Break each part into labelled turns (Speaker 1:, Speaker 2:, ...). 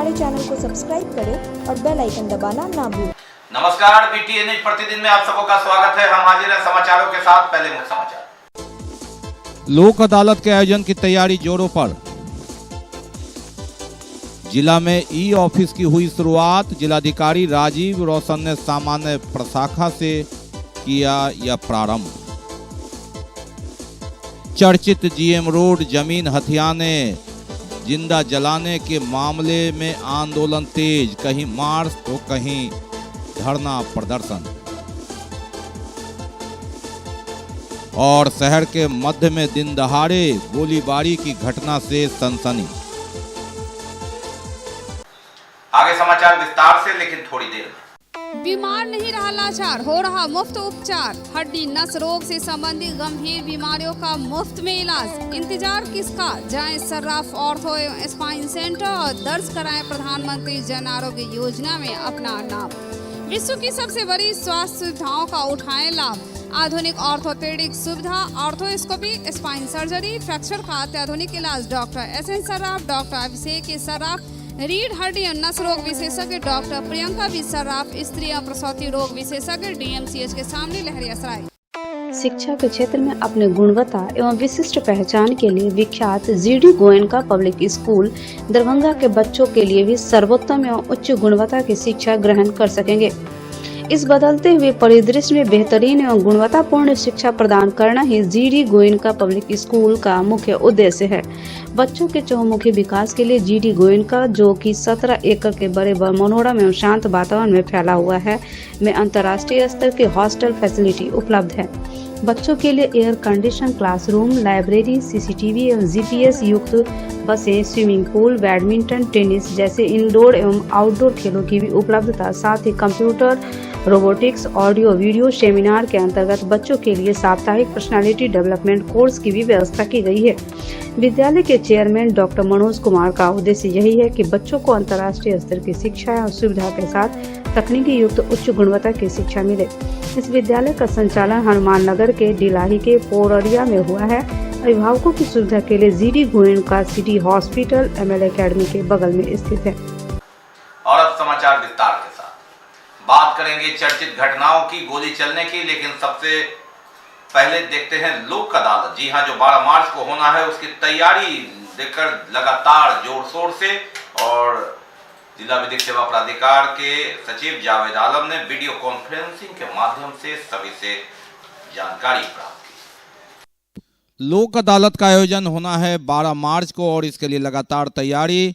Speaker 1: हमारे चैनल को सब्सक्राइब करें और बेल आइकन दबाना ना भूलें।
Speaker 2: नमस्कार, BTN न्यूज प्रतिदिन में आप सबका स्वागत है। हम हाजिर हैं समाचारों के साथ। पहले मुख्य समाचार।
Speaker 3: लोक अदालत के आयोजन की तैयारी जोरों पर। जिला में ई-ऑफिस की हुई शुरुआत। जिलाधिकारी राजीव रोशन ने सामान्य प्रशाखा से किया यह प्रारंभ। चर्चित GM रोड जमीन हथियाने जिंदा जलाने के मामले में आंदोलन तेज। कहीं मार्च तो कहीं धरना प्रदर्शन। और शहर के मध्य में दिन दहाड़े गोलीबारी की घटना से सनसनी।
Speaker 2: आगे समाचार विस्तार से, लेकिन थोड़ी देर में।
Speaker 4: बीमार नहीं रहा लाचार, हो रहा मुफ्त उपचार। हड्डी नस रोग से संबंधित गंभीर बीमारियों का मुफ्त में इलाज। इंतजार किसका, जाएं सर्राफ ऑर्थो एवं स्पाइन सेंटर और दर्ज कराएं प्रधानमंत्री जन आरोग्य योजना में अपना नाम। विश्व की सबसे बड़ी स्वास्थ्य सुविधाओं का उठाएं लाभ। आधुनिक ऑर्थोपेडिक सुविधा, ऑर्थोस्कोपी, स्पाइन सर्जरी, फ्रैक्चर का अत्याधुनिक इलाज। डॉक्टर SN सर्राफ, डॉक्टर अभिषेक सर्राफ, रीढ़ हड्डी और नस रोग विशेषज्ञ डॉक्टर प्रियंका बी सर्राफ, स्त्री और प्रसूति रोग विशेषज्ञ DMCH के सामने लहरियासराय।
Speaker 5: शिक्षा के क्षेत्र में अपने गुणवत्ता एवं विशिष्ट पहचान के लिए विख्यात GD Goenka public school Darbhanga के बच्चों के लिए भी सर्वोत्तम एवं उच्च गुणवत्ता की शिक्षा ग्रहण कर सकेंगे। इस बदलते हुए परिदृश्य में बेहतरीन एवं गुणवत्तापूर्ण शिक्षा प्रदान करना ही GD गोयनका पब्लिक स्कूल का मुख्य उद्देश्य है। बच्चों के चहुमुखी विकास के लिए GD गोयनका, जो कि 17 एकड़ के बड़े मनोरम एवं शांत वातावरण में फैला हुआ है, में अंतर्राष्ट्रीय स्तर की हॉस्टल फैसिलिटी उपलब्ध है। बच्चों के लिए air condition classroom, library, CCTV एवं GPS युक्त बसें, स्विमिंग पूल, बैडमिंटन, टेनिस जैसे इंडोर एवं आउटडोर खेलों की भी उपलब्धता, साथ ही computer, robotics, audio video seminar के अंतर्गत बच्चों के लिए साप्ताहिक पर्सनालिटी डेवलपमेंट कोर्स की भी व्यवस्था की गई है। विद्यालय के चेयरमैन डॉक्टर मनोज कुमार का उद्देश्य यही है कि बच्चों को अंतर्राष्ट्रीय स्तर की शिक्षा और सुविधा के साथ तकनीकी युक्त उच्च गुणवत्ता की शिक्षा मिले। इस विद्यालय का संचालन हनुमान नगर के डिलाही के पोररिया में हुआ है। अभिभावकों की सुविधा के लिए GD Goenka city hospital ML academy के बगल में स्थित है।
Speaker 2: और अब समाचार विस्तार के साथ। बात करेंगे चर्चित घटनाओं की, गोली चलने की, लेकिन सबसे पहले देखते हैं लोक अदालत। जी हां, जो 12 मार्च को होना है उसकी तैयारी लेकर लगातार जोर शोर से, और जिला विधिक सेवा प्राधिकार के सचिव जावेद आलम ने वीडियो कॉन्फ्रेंसिंग के माध्यम से सभी से जानकारी प्राप्त की।
Speaker 3: लोक अदालत का आयोजन होना है 12 मार्च को और इसके लिए लगातार तैयारी।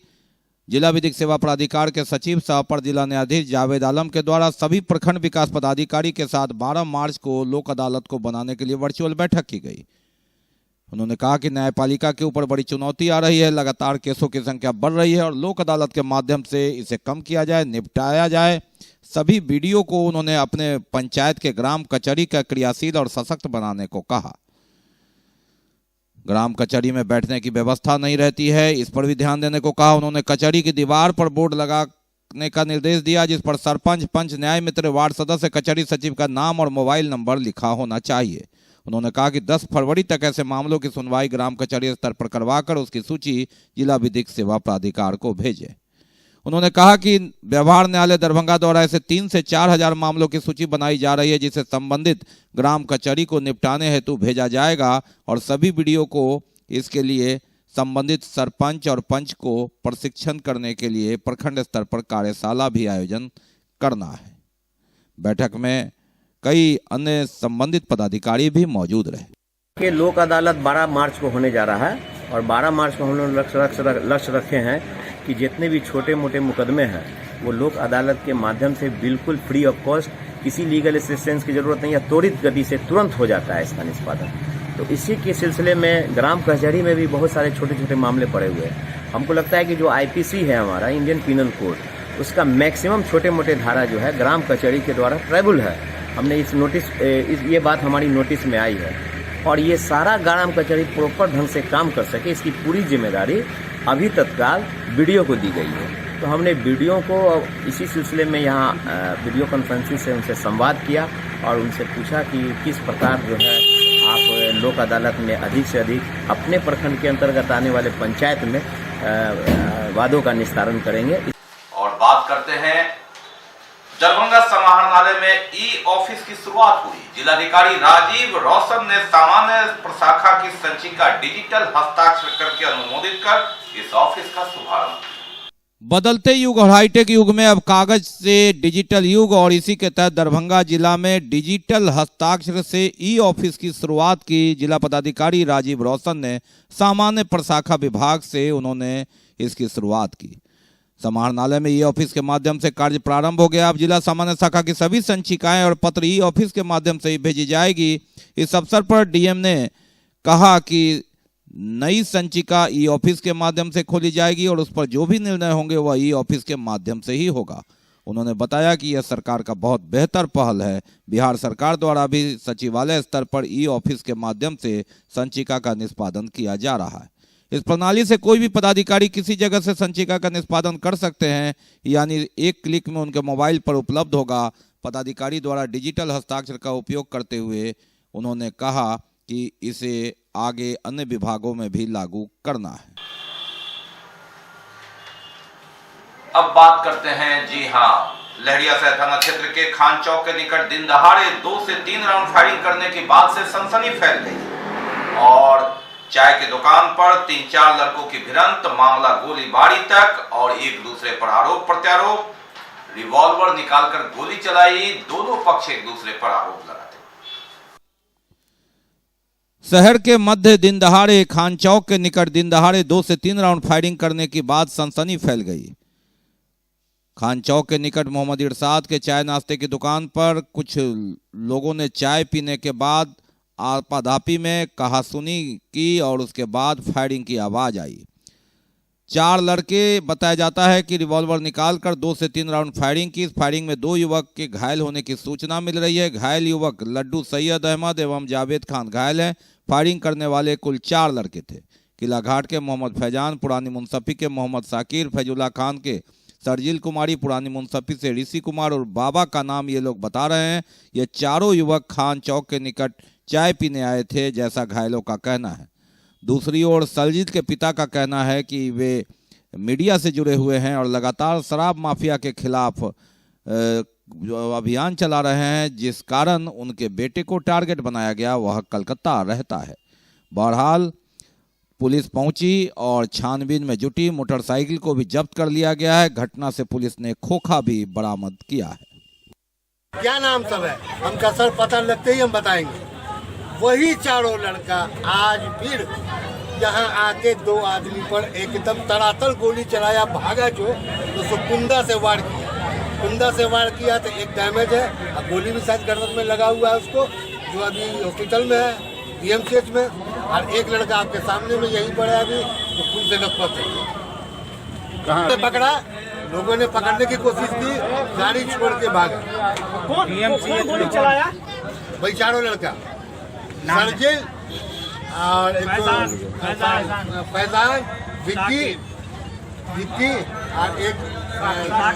Speaker 3: जिला विधिक सेवा प्राधिकार के सचिव सह अपर जिला न्यायाधीश जावेद आलम के द्वारा सभी प्रखंड विकास पदाधिकारी के साथ 12 मार्च को लोक अदालत को बनाने के लिए वर्चुअल बैठक की गई। उन्होंने कहा कि न्यायपालिका के ऊपर बड़ी चुनौती आ रही है, लगातार केसों की संख्या बढ़ रही है और लोक अदालत के माध्यम से इसे कम किया जाए, निपटाया जाए। सभी BDO को उन्होंने अपने पंचायत के ग्राम कचहरी का क्रियाशील और सशक्त बनाने को कहा। ग्राम कचहरी में बैठने की व्यवस्था नहीं रहती है, इस पर भी ध्यान देने को कहा। उन्होंने कचहरी की दीवार पर बोर्ड लगाने का निर्देश दिया जिस पर सरपंच, पंच, न्याय मित्र, वार्ड सदस्य, कचहरी सचिव का नाम और मोबाइल नंबर लिखा होना चाहिए। उन्होंने कहा कि 10 फरवरी तक ऐसे मामलों की सुनवाई ग्राम कचहरी स्तर पर करवाकर उसकी सूची जिला विधिक सेवा प्राधिकार को भेजे। उन्होंने कहा कि व्यवहार न्यायालय दरभंगा द्वारा ऐसे 3 से 4 हजार मामलों की सूची बनाई जा रही है जिसे संबंधित ग्राम कचहरी को निपटाने हेतु भेजा जाएगा और सभी BDO को इसके लिए संबंधित सरपंच और पंच को प्रशिक्षण करने के लिए प्रखंड स्तर पर कार्यशाला भी आयोजन करना है। बैठक में कई अन्य संबंधित पदाधिकारी भी मौजूद रहे।
Speaker 6: कि लोक अदालत 12 मार्च को होने जा रहा है और 12 मार्च को हम लोग लक्ष्य रखे हैं कि जितने भी छोटे मोटे मुकदमे हैं वो लोक अदालत के माध्यम से बिल्कुल फ्री ऑफ कॉस्ट, किसी लीगल असिस्टेंस की जरूरत नहीं है, त्वरित गति से तुरंत हो जाता है इसका निष्पादन। तो इसी के सिलसिले में ग्राम कचहरी में भी बहुत सारे छोटे छोटे मामले पड़े हुए हैं। हमको लगता है कि जो IPC है हमारा इंडियन पिनल कोड, उसका मैक्सिमम छोटे मोटे धारा जो है ग्राम कचहरी के द्वारा ट्राइबल है। हमने ये बात हमारी नोटिस में आई है और ये सारा ग्राम कचहरी प्रॉपर ढंग से काम कर सके इसकी पूरी जिम्मेदारी अभी तत्काल BDO को दी गई है। तो हमने BDO को इसी सिलसिले में यहाँ वीडियो कॉन्फ्रेंसिंग से उनसे संवाद किया और उनसे पूछा कि किस प्रकार जो है आप लोक अदालत में अधिक से अधिक अपने प्रखंड के अंतर्गत आने वाले पंचायत में वादों का निस्तारण करेंगे।
Speaker 2: और बात करते हैं दरभंगा समाहरणालय में ई ऑफिस की शुरुआत हुई। जिलाधिकारी राजीव रौशन ने सामान्य प्रशाखा की संचिका डिजिटल हस्ताक्षर करके अनुमोदित कर इस ऑफिस का शुभारंभ किया।
Speaker 3: बदलते युग और हाईटेक युग में अब कागज से डिजिटल युग, और इसी के तहत दरभंगा जिला में डिजिटल हस्ताक्षर से ई ऑफिस की शुरुआत की। जिला पदाधिकारी राजीव रौशन ने सामान्य प्रशाखा विभाग से उन्होंने इसकी शुरुआत की। समाहरणालय में ई ऑफिस के माध्यम से कार्य प्रारंभ हो गया। अब जिला सामान्य शाखा की सभी संचिकाएं और पत्र ई ऑफिस के माध्यम से ही भेजी जाएगी। इस अवसर पर डीएम ने कहा कि नई संचिका ई ऑफिस के माध्यम से खोली जाएगी और उस पर जो भी निर्णय होंगे वह ई ऑफिस के माध्यम से ही होगा। उन्होंने बताया कि यह सरकार का बहुत बेहतर पहल है। बिहार सरकार द्वारा भी सचिवालय स्तर पर ई ऑफिस के माध्यम से संचिका का निष्पादन किया जा रहा है। इस प्रणाली से कोई भी पदाधिकारी किसी जगह से संचिका का निष्पादन कर सकते हैं, यानी एक क्लिक में उनके मोबाइल पर उपलब्ध होगा। पदाधिकारी द्वारा डिजिटल हस्ताक्षर का उपयोग करते हुए उन्होंने कहा कि इसे आगे अन्य विभागों में भी लागू करना है।
Speaker 2: अब बात करते हैं, जी हां, लहरियासराय थाना क्षेत्र के खान चौक के निकट दिन दहाड़े 2 से 3 राउंड फायरिंग करने के बाद से सनसनी फैल गई और चाय की दुकान पर 3-4 लड़कों की भिड़ंत, मामला गोलीबारी तक और एक दूसरे पर आरोप प्रत्यारोप। रिवॉल्वर निकालकर गोली चलाई, दोनों पक्ष एक दूसरे पर आरोप लगाते।
Speaker 3: शहर के मध्य दिन दहाड़े खान चौक के निकट दिन दहाड़े 2 से 3 राउंड फायरिंग करने के बाद सनसनी फैल गई। खान चौक के निकट मोहम्मद इरशाद के चाय नाश्ते की दुकान पर कुछ लोगों ने चाय पीने के बाद आपाधापी में कहासुनी की और उसके बाद फायरिंग की आवाज आई। 4 लड़के बताया जाता है कि रिवॉल्वर निकालकर 2 से 3 राउंड फायरिंग की। इस फायरिंग में 2 युवक के घायल होने की सूचना मिल रही है। घायल युवक लड्डू सैयद अहमद एवं जावेद खान घायल हैं। फायरिंग करने वाले कुल 4 लड़के थे। किला घाट के मोहम्मद फैजान, पुरानी मुंसफी के मोहम्मद साकिर, फैजुल्ला खान के सरजील कुमारी, पुरानी मुंसफी से ऋषि कुमार और बाबा का नाम ये लोग बता रहे हैं। ये चारों युवक खान चौक के निकट चाय पीने आए थे, जैसा घायलों का कहना है। दूसरी ओर सरजील के पिता का कहना है कि वे मीडिया से जुड़े हुए हैं और लगातार शराब माफिया के खिलाफ अभियान चला रहे हैं, जिस कारण उनके बेटे को टारगेट बनाया गया। वह कलकत्ता रहता है। बहरहाल पुलिस पहुंची और छानबीन में जुटी। मोटरसाइकिल को भी जब्त कर लिया गया है। घटना से पुलिस ने खोखा भी बरामद किया है।
Speaker 7: क्या नाम सब है हमका सर पता लगते ही हम बताएंगे। वही चारों लड़का आज फिर यहाँ आके 2 आदमी पर एकदम तड़ातड़ गोली चलाया, भागा जो तो उसको कुंदा से वार किया। कुंदा से वार किया तो एक डैमेज है और गोली भी शायद गर्दन में लगा हुआ है उसको, जो अभी हॉस्पिटल में है DMCH में। और एक लड़का आपके सामने में यहीं पर है अभी, जो पुल से लखपत है। कहाँ पकड़ा, लोगों ने पकड़ने की कोशिश की, गाड़ी छोड़ के भागा।
Speaker 8: गोली चलाया?
Speaker 7: वही चारों लड़का, सरजील और एक फैजान, विक्की और एक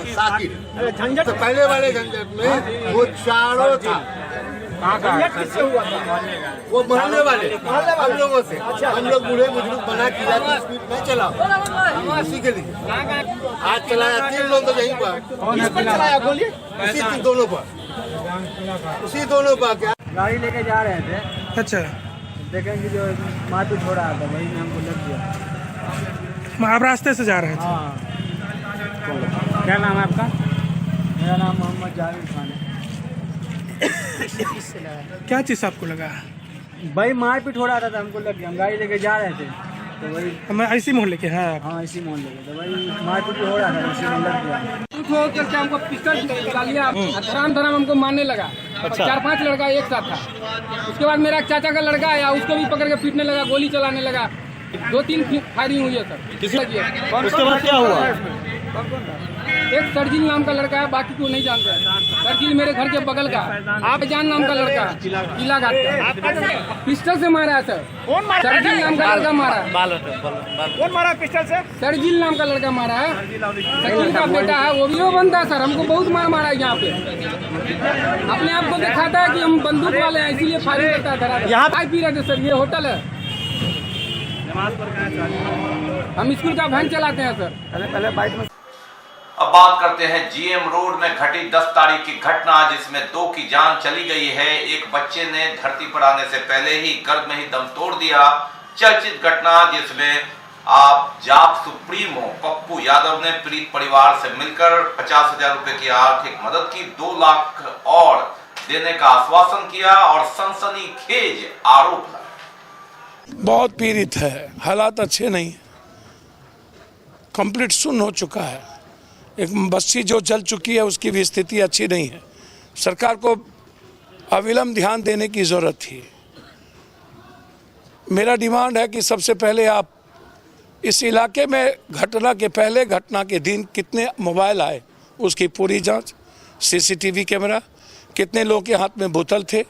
Speaker 7: साकिर। तो पहले वाले झंझट में वो चारों था।
Speaker 8: किससे हुआ था?
Speaker 7: वो मोहल्ले वाले हम लोगों से। हम लोग बूढ़े बुजुर्ग बना किया कि स्पीड में चलाओ, इसी के लिए आज चलाया। 3 लोग तो यहीं पर।
Speaker 8: किस पर चलाया गोली?
Speaker 7: उसी दोनों पर, उसी दोनों पर। क्या
Speaker 9: गाड़ी लेके जा रहे थे,
Speaker 8: अच्छा,
Speaker 9: देखें कि जो मारपीट हो रहा था, वही में हमको लग गया।
Speaker 8: आप रास्ते से जा रहे थे?
Speaker 9: हाँ। क्या नाम है आपका? मेरा नाम मोहम्मद जावेद खान है।
Speaker 8: क्या चीज़ आपको लगा?
Speaker 9: भाई मारपीट हो रहा था तो हमको लग गया। हम गाड़ी लेके जा रहे थे तो वही।
Speaker 8: हम इसी मोहल्ले के हैं?
Speaker 9: हाँ, इसी मोहल्ले के। तो वही मारपीट हो रहा था, उसी में लग गया।
Speaker 10: करके हमको पिस्टल निकाल लिया, धराम हमको मारने लगा।
Speaker 8: अच्छा।
Speaker 10: 4-5 लड़का एक साथ था। उसके बाद मेरा चाचा का लड़का आया, उसको भी पकड़ के पीटने लगा, गोली चलाने लगा। 2-3 फायरिंग हुई है सर।
Speaker 8: उसके बाद क्या हुआ?
Speaker 10: एक सरजील नाम का लड़का है, बाकी को नहीं जानते। सरजील मेरे घर के बगल का। आप जान नाम का लड़का, किला घाट का। पिस्टल से मारा है सर।
Speaker 8: कौन मारा?
Speaker 10: सरजील नाम का लड़का मारा है।
Speaker 8: कौन मारा पिस्टल से?
Speaker 10: सरजील नाम का लड़का मारा है। सरजील का बेटा है, वो भी वो बनता है सर। हमको बहुत मार मारा है यहाँ पे। अपने आप को दिखाता है कि हम बंदूक वाले हैं, इसीलिए फायरिंग करता है। धरा यहाँ चाय पी रहे थे सर। ये होटल है, हम स्कूल का वैन चलाते हैं सर।
Speaker 9: पहले बाइक में
Speaker 2: अब बात करते हैं जीएम रोड में घटी 10 तारीख की घटना, जिसमें 2 की जान चली गई है। एक बच्चे ने धरती पर आने से पहले ही गर्भ में ही दम तोड़ दिया। चर्चित घटना जिसमें आप जाप सुप्रीमो पप्पू यादव ने पीड़ित परिवार से मिलकर 50,000 रुपए की आर्थिक मदद की, 2 लाख और देने का आश्वासन किया और सनसनीखेज आरोप लगाया।
Speaker 11: बहुत पीड़ित है, हालात अच्छे नहीं, कंप्लीट सुन्न हो चुका है। एक बस्ती जो जल चुकी है उसकी भी स्थिति अच्छी नहीं है। सरकार को अविलंब ध्यान देने की जरूरत थी। मेरा डिमांड है कि सबसे पहले आप इस इलाके में घटना के पहले, घटना के दिन कितने मोबाइल आए उसकी पूरी जांच, सीसीटीवी कैमरा, कितने लोगों के हाथ में बोतल थे,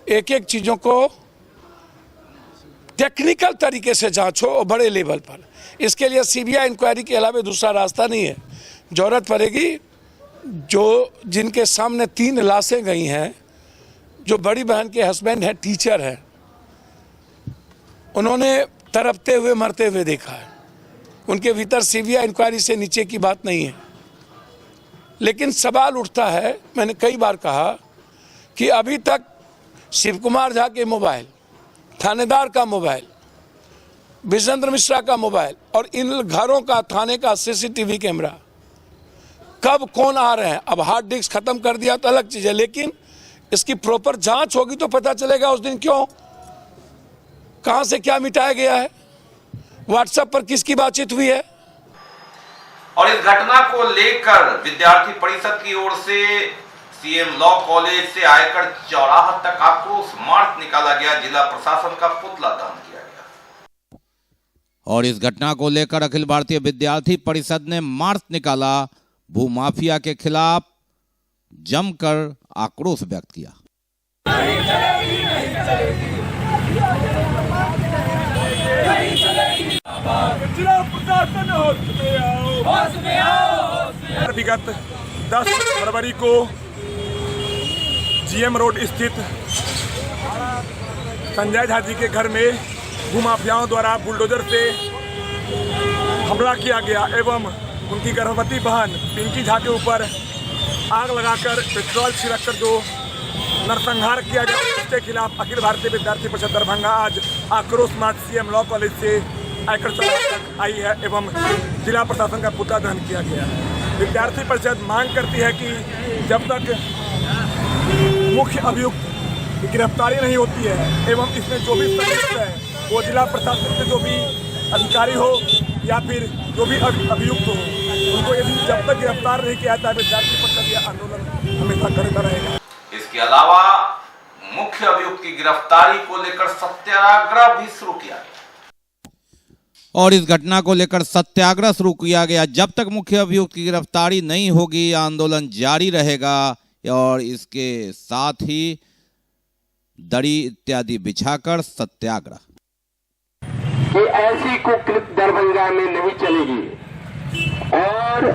Speaker 11: एक एक चीज़ों को टेक्निकल तरीके से जांचो और बड़े लेवल पर। इसके लिए सीबीआई इंक्वायरी के अलावा दूसरा रास्ता नहीं है। जरूरत पड़ेगी जो जिनके सामने 3 लाशें गई हैं, जो बड़ी बहन के हस्बैंड हैं, टीचर हैं, उन्होंने तड़पते हुए मरते हुए देखा है। उनके भीतर सीबीआई इंक्वायरी से नीचे की बात नहीं है। लेकिन सवाल उठता है, मैंने कई बार कहा कि अभी तक शिव कुमार झा के मोबाइल, थानेदार का मोबाइल, विजेंद्र मिश्रा का मोबाइल और इन घरों का, थाने का सीसीटीवी कैमरा, कब कौन आ रहे हैं। अब हार्ड डिस्क खत्म कर दिया तो अलग चीज है, लेकिन इसकी प्रॉपर जांच होगी तो पता चलेगा उस दिन क्यों, कहां से क्या मिटाया गया है, व्हाट्सएप पर किसकी बातचीत हुई है।
Speaker 2: और इस घटना को लेकर विद्यार्थी परिषद की ओर से सीएम लॉ कॉलेज से आयकर चौराहा तक आक्रोश मार्च निकाला गया। जिला प्रशासन का पुतला दहन किया गया।
Speaker 3: और इस घटना को लेकर अखिल भारतीय विद्यार्थी परिषद ने मार्च निकाला, भूमाफिया के खिलाफ जमकर आक्रोश व्यक्त किया।
Speaker 8: विगत 10 फरवरी को जीएम रोड स्थित संजय झा जी के घर में भूमाफियाओं द्वारा बुलडोजर से हमला किया गया एवं उनकी गर्भवती बहन पिंकी झा के ऊपर आग लगाकर पेट्रोल छिड़ककर जो नरसंहार किया गया, उसके खिलाफ अखिल भारतीय विद्यार्थी परिषद दरभंगा आज आक्रोश मार्च सीएम लॉ कॉलेज से आयकर चौराहा तक आई है एवं जिला प्रशासन का पुतला दहन किया गया। विद्यार्थी परिषद मांग करती है कि जब तक मुख्य अभियुक्त की गिरफ्तारी नहीं होती है एवं इसमें जो भी संलिप्त है वो जिला प्रशासन के जो भी अधिकारी हो या फिर जो भी अभियुक्त हो, उनको यदि जब तक गिरफ्तार नहीं किया जाता है विद्यार्थी परिषद यह आंदोलन हमेशा करता रहेगा।
Speaker 2: इसके अलावा मुख्य अभियुक्त की गिरफ्तारी को लेकर सत्याग्रह भी शुरू किया गया।
Speaker 3: और इस घटना को लेकर सत्याग्रह शुरू किया गया। जब तक मुख्य अभियुक्त की गिरफ्तारी नहीं होगी आंदोलन जारी रहेगा और इसके साथ ही दरी इत्यादि बिछाकर सत्याग्रह।
Speaker 12: कि ऐसी कुकृत्य दरभंगा में नहीं चलेगी। और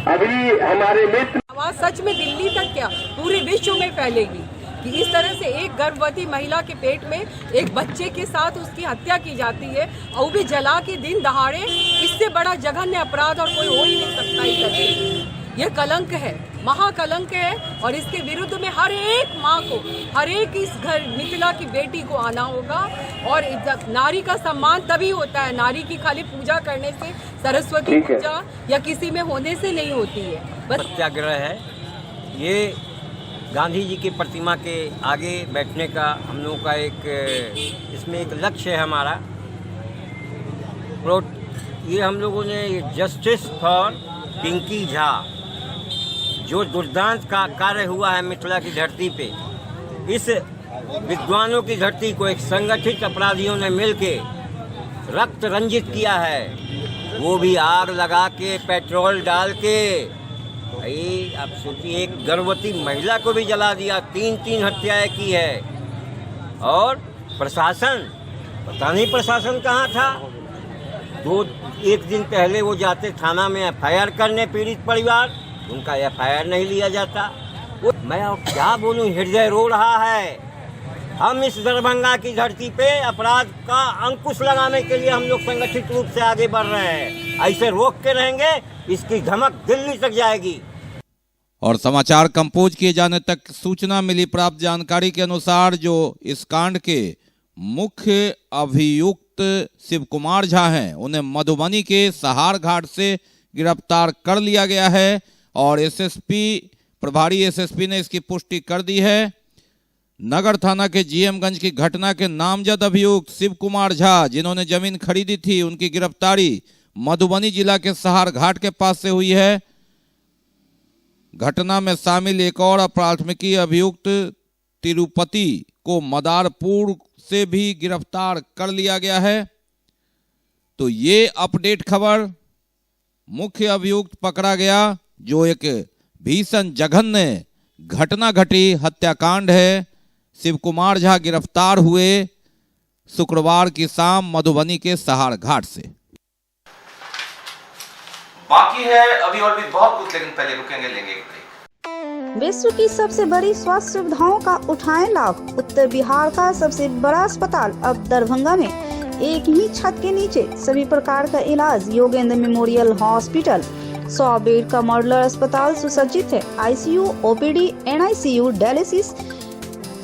Speaker 12: अभी हमारे मित्र
Speaker 13: आवाज सच में दिल्ली तक क्या पूरे विश्व में फैलेगी कि इस तरह से एक गर्भवती महिला के पेट में एक बच्चे के साथ उसकी हत्या की जाती है और भी जला के दिन दहाड़े। इससे बड़ा जघन्य अपराध और कोई हो ही नहीं सकता ही करके। ये कलंक है, महाकलंक है और इसके विरुद्ध में हर एक माँ को, हर एक इस घर मिथिला की बेटी को आना होगा। और नारी का सम्मान तभी होता है, नारी की खाली पूजा करने से, सरस्वती पूजा या किसी में होने से नहीं होती है। बस
Speaker 14: सत्याग्रह है ये, गांधी जी की प्रतिमा के आगे बैठने का हम लोगों का इसमें एक लक्ष्य है हमारा। ये हम लोगों ने जस्टिस फॉर पिंकी झा, जो दुर्दांत का कार्य हुआ है मिथिला की धरती पे, इस विद्वानों की धरती को एक संगठित अपराधियों ने मिलके रक्त रंजित किया है, वो भी आग लगा के, पेट्रोल डाल के। भाई आप सोचिए, एक गर्भवती महिला को भी जला दिया, 3 हत्याएं की है। और प्रशासन, पता नहीं प्रशासन कहाँ था। एक दिन पहले वो जाते थाना में एफआईआर करने पीड़ित परिवार, उनका एफआईआर नहीं लिया जाता। मैं क्या बोलूं, हृदय रो रहा है। हम इस दरभंगा की धरती पे अपराध का अंकुश लगाने के लिए हम लोग संगठित रूप से आगे बढ़ रहे हैं। ऐसे रोक के रहेंगे, इसकी धमक दिल्ली तक जाएगी।
Speaker 3: और समाचार कंपोज किए जाने तक सूचना मिली। प्राप्त जानकारी के अनुसार जो इस कांड के मुख्य अभियुक्त शिव कुमार झा हैं, उन्हें मधुबनी के सहार घाट से गिरफ्तार कर लिया गया है और प्रभारी एसएसपी ने इसकी पुष्टि कर दी है। नगर थाना के जीएमगंज की घटना के नामजद अभियुक्त शिव कुमार झा, जिन्होंने जमीन खरीदी थी, उनकी गिरफ्तारी मधुबनी जिला के सहार घाट के पास से हुई है। घटना में शामिल एक और अपराधमिकी अभियुक्त तिरुपति को मदारपुर से भी गिरफ्तार कर लिया गया है। तो ये अपडेट खबर, मुख्य अभियुक्त पकड़ा गया जो एक भीषण जघन्य घटना घटी हत्याकांड है। शिव कुमार झा गिरफ्तार हुए शुक्रवार की शाम मधुबनी के सहार घाट से।
Speaker 2: बाकी है अभी और भी बहुत कुछ, लेकिन पहले रुकेंगे, लेंगे एक ब्रेक।
Speaker 1: विश्व की सबसे बड़ी स्वास्थ्य सुविधाओं का उठाएं लाभ। उत्तर बिहार का सबसे बड़ा अस्पताल अब दरभंगा में एक ही छत के नीचे सभी प्रकार का इलाज। योगेंद्र मेमोरियल हॉस्पिटल 100 बेड का मॉडुलर अस्पताल सुसज्जित है। ICU, OPD, NICU, dialysis,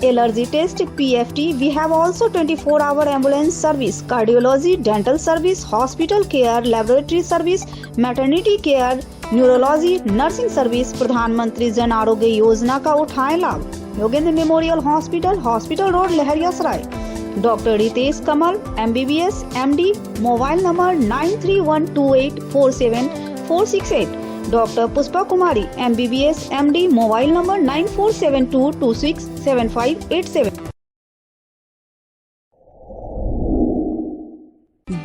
Speaker 1: allergy test, PFT. We have also 24-hour ambulance service, cardiology, dental service, hospital care, laboratory service, maternity care, neurology, nursing service. प्रधानमंत्री जन आरोग्य योजना का उठाएं लाभ। Yogendra memorial hospital, hospital road, Laheriasarai. Doctor Ritesh Kamal, MBBS, MD। Mobile number 9312847468। Doctor Pushpa Kumari, MBBS, MD। Mobile number 9472267587।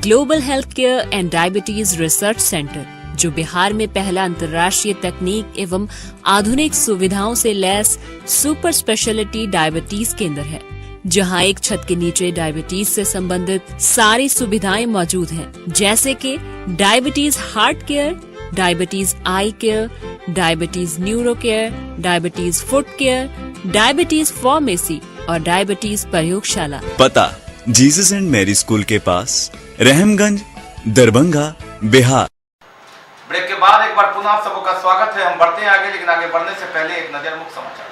Speaker 15: Global health care and diabetes research centre, जो बिहार में पहला अंतर्राष्ट्रीय तकनीक एवं आधुनिक सुविधाओं से लैस सुपर स्पेशलिटी डायबिटीज केंद्र है, जहां एक छत के नीचे डायबिटीज से संबंधित सारी सुविधाएं मौजूद हैं, जैसे कि diabetes heart care, diabetes eye care, diabetes neuro care, diabetes foot care, diabetes pharmacy और डायबिटीज प्रयोगशाला।
Speaker 16: पता जीसस एंड मैरी स्कूल के पास, रहमगंज, दरभंगा, बिहार।
Speaker 2: ब्रेक के बाद एक बार पुनः आप सबका स्वागत है। हम बढ़ते हैं आगे, लेकिन आगे बढ़ने से पहले एक नजर मुख्य समाचार।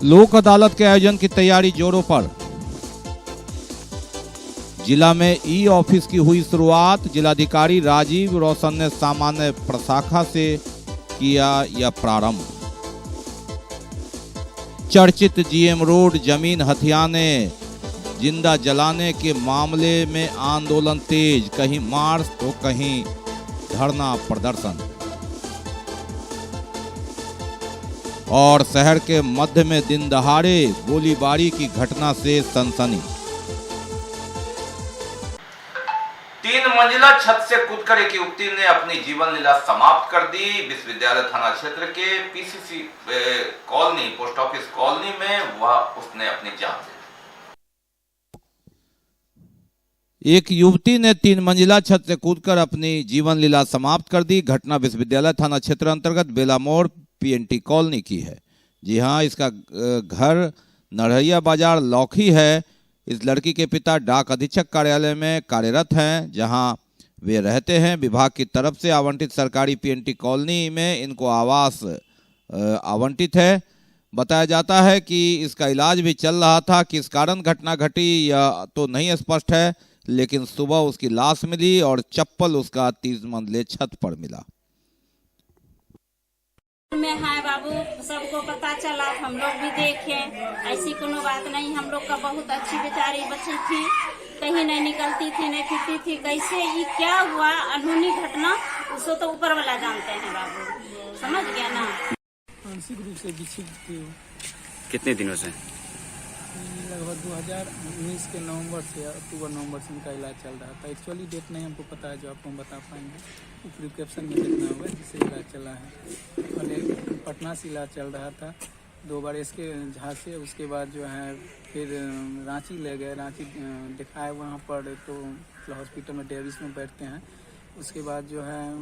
Speaker 3: लोक अदालत के आयोजन की तैयारी जोरों पर। जिला में ई ऑफिस की हुई शुरुआत। जिलाधिकारी राजीव रोशन ने सामान्य प्रशाखा से किया यह प्रारंभ। चर्चित जीएम रोड जमीन हथियाने, जिंदा जलाने के मामले में आंदोलन तेज। कहीं मार्च तो कहीं धरना प्रदर्शन। और शहर के मध्य में दिन दहाड़े गोलीबारी की घटना से सनसनी।
Speaker 2: 3 मंजिला छत से कूदकर एक युवती ने अपनी जीवन लीला समाप्त कर दी। विश्वविद्यालय थाना क्षेत्र के PCC colony, post office colony में उसने अपनी जान दी।
Speaker 3: एक युवती ने 3 मंजिला छत से कूदकर अपनी जीवन लीला समाप्त कर दी। घटना विश्वविद्यालय थाना क्षेत्र अंतर्गत बेला मोड़ PNT कॉलोनी की है। जी हाँ, इसका घर नरहैया बाजार लौखी है। इस लड़की के पिता डाक अधीक्षक कार्यालय में कार्यरत हैं, जहां वे रहते हैं। विभाग की तरफ से आवंटित सरकारी PNT कॉलोनी में इनको आवास आवंटित है। बताया जाता है कि इसका इलाज भी चल रहा था। किस कारण घटना घटी यह तो नहीं स्पष्ट है, लेकिन सुबह उसकी लाश मिली और चप्पल उसका 3 मंजिले छत पर मिला।
Speaker 17: में है बाबू, सबको पता चला, हम लोग भी देखे। ऐसी कोनो बात नहीं, हम लोग का बहुत अच्छी बेचारी बच्ची थी, कहीं नहीं निकलती थी, नहीं फिरती थी। कैसे ये क्या हुआ अनहोनी घटना, उसको तो ऊपर वाला जानते हैं बाबू, समझ गया ना।
Speaker 9: मानसिक रूप से विक्षिप्त थी।
Speaker 16: कितने दिनों से?
Speaker 9: लगभग 2019 के नवंबर से अक्टूबर-नवंबर से उनका इलाज चल रहा था। एक्चुअली डेट नहीं हमको पता है, जो आपको हम बता पाएंगे। प्रिस्क्रिप्शन में लिखना होगा जिससे इलाज चला है। पहले पटना से इलाज चल रहा था, 2 बार इसके झाड़ से। उसके बाद जो है फिर रांची ले गए, रांची दिखाए वहाँ पर, तो हॉस्पिटल में डेविस में बैठते हैं। उसके बाद जो है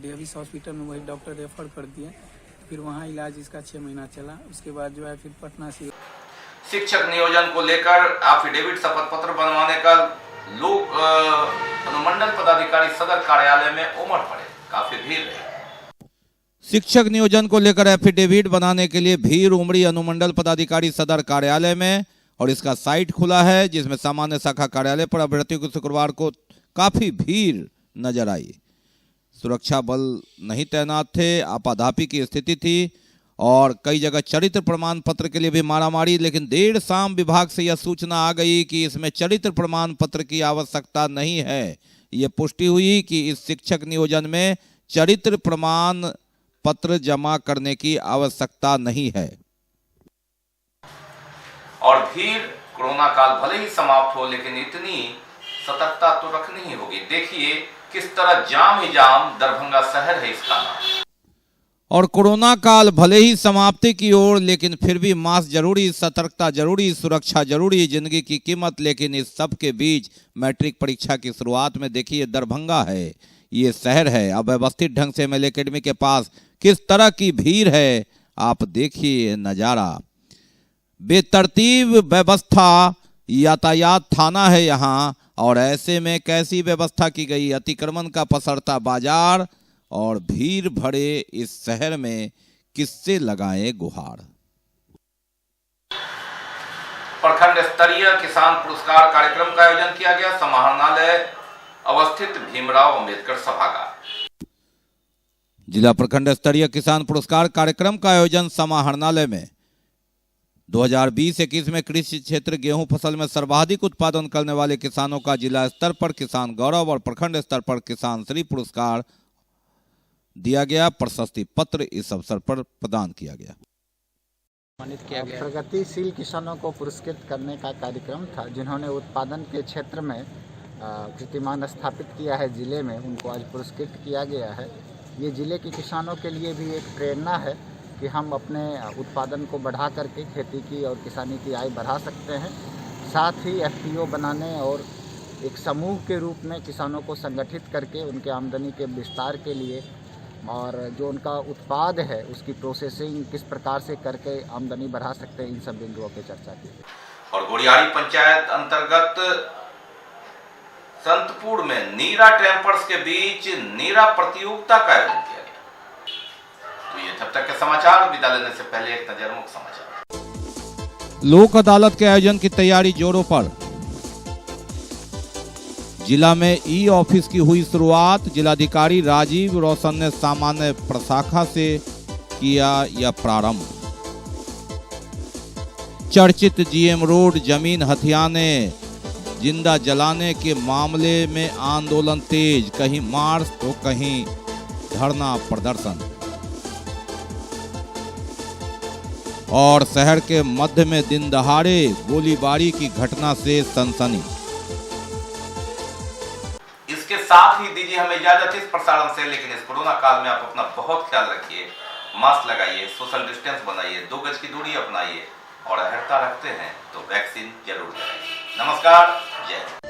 Speaker 9: डेविस हॉस्पिटल में वही डॉक्टर रेफर कर दिए। फिर वहाँ इलाज इसका 6 महीना चला। उसके बाद जो है फिर पटना से।
Speaker 2: शिक्षक नियोजन को लेकर एफिडेविट शपथ पत्र बनवाने का लोक अनुमंडल पदाधिकारी सदर कार्यालय में उमड़ पड़े, काफी भीड़ रही।
Speaker 3: शिक्षक नियोजन को लेकर एफिडेविट बनाने के लिए भीड़ उमड़ी अनुमंडल पदाधिकारी सदर कार्यालय में, और इसका साइट खुला है जिसमें सामान्य शाखा कार्यालय पर अभ्यर्थियों को शुक्रवार को काफी भीड़ नजर आई। सुरक्षा बल नहीं तैनात थे, आपाधापी की स्थिति थी और कई जगह चरित्र प्रमाण पत्र के लिए भी मारामारी, लेकिन देर शाम विभाग से यह सूचना आ गई कि इसमें चरित्र प्रमाण पत्र की आवश्यकता नहीं है। यह पुष्टि हुई कि इस शिक्षक नियोजन में चरित्र प्रमाण पत्र जमा करने की आवश्यकता नहीं है।
Speaker 2: और भीड़ कोरोना काल भले ही समाप्त हो, लेकिन इतनी सतर्कता तो रखनी ही होगी। देखिए किस तरह जाम ही जाम दरभंगा शहर है इसका नाम।
Speaker 3: और कोरोना काल भले ही समाप्ति की ओर, लेकिन फिर भी मास्क जरूरी, सतर्कता जरूरी, सुरक्षा जरूरी, जिंदगी की कीमत। लेकिन इस सब के बीच मैट्रिक परीक्षा की शुरुआत में देखिए दरभंगा है, ये शहर है। अब व्यवस्थित ढंग से एमएल एकेडमी के पास किस तरह की भीड़ है, आप देखिए नजारा। बेतरतीब व्यवस्था, यातायात थाना है यहाँ, और ऐसे में कैसी व्यवस्था की गई। अतिक्रमण का पसरता बाजार और भीड़ भरे इस शहर में किससे लगाए गुहार।
Speaker 2: प्रखंड स्तरीय किसान पुरस्कार कार्यक्रम का आयोजन किया गया, समाहरणालय अवस्थित भीमराव अंबेडकर सभागार।
Speaker 3: जिला प्रखंड स्तरीय किसान पुरस्कार कार्यक्रम का आयोजन समाहरणालय में 2020-21 में कृषि क्षेत्र गेहूं फसल में सर्वाधिक उत्पादन करने वाले किसानों का जिला स्तर पर किसान गौरव और प्रखंड स्तर पर किसान श्री पुरस्कार दिया गया। प्रशस्ति पत्र इस अवसर पर प्रदान किया गया।
Speaker 18: प्रगतिशील किसानों को पुरस्कृत करने का कार्यक्रम था, जिन्होंने उत्पादन के क्षेत्र में कीर्तिमान स्थापित किया है जिले में, उनको आज पुरस्कृत किया गया है। ये जिले के किसानों के लिए भी एक प्रेरणा है कि हम अपने उत्पादन को बढ़ा करके खेती की और किसानी की आय बढ़ा सकते हैं। साथ ही एफपीओ बनाने और एक समूह के रूप में किसानों को संगठित करके उनके आमदनी के विस्तार के लिए और जो उनका उत्पाद है उसकी प्रोसेसिंग किस प्रकार से करके आमदनी बढ़ा सकते हैं, इन सब बिंदुओं पर चर्चा की।
Speaker 2: और गोड़ियाड़ी पंचायत अंतर्गत संतपुर में नीरा ट्रैम्पर्स के बीच नीरा प्रतियोगिता का आयोजन किया गया। तो ये तब तक के समाचार, विदा लेने से पहले एक नजर मुख्य समाचार।
Speaker 3: लोक अदालत के आयोजन की तैयारी जोरों पर। जिला में ई ऑफिस की हुई शुरुआत। जिलाधिकारी राजीव रोशन ने सामान्य प्रशाखा से किया यह प्रारंभ। चर्चित जीएम रोड जमीन हथियाने जिंदा जलाने के मामले में आंदोलन तेज, कहीं मार्च तो कहीं धरना प्रदर्शन। और शहर के मध्य में दिन दहाड़े गोलीबारी की घटना से सनसनी।
Speaker 2: इसके साथ ही दीजिए हमें इजाजत इस प्रसारण से, लेकिन इस कोरोना काल में आप अपना बहुत ख्याल रखिए, मास्क लगाइए, सोशल डिस्टेंस बनाइए, 2 गज की दूरी अपनाइए और अहर्ता रखते हैं तो वैक्सीन जरूर लगाइए। नमस्कार, जय हिंद।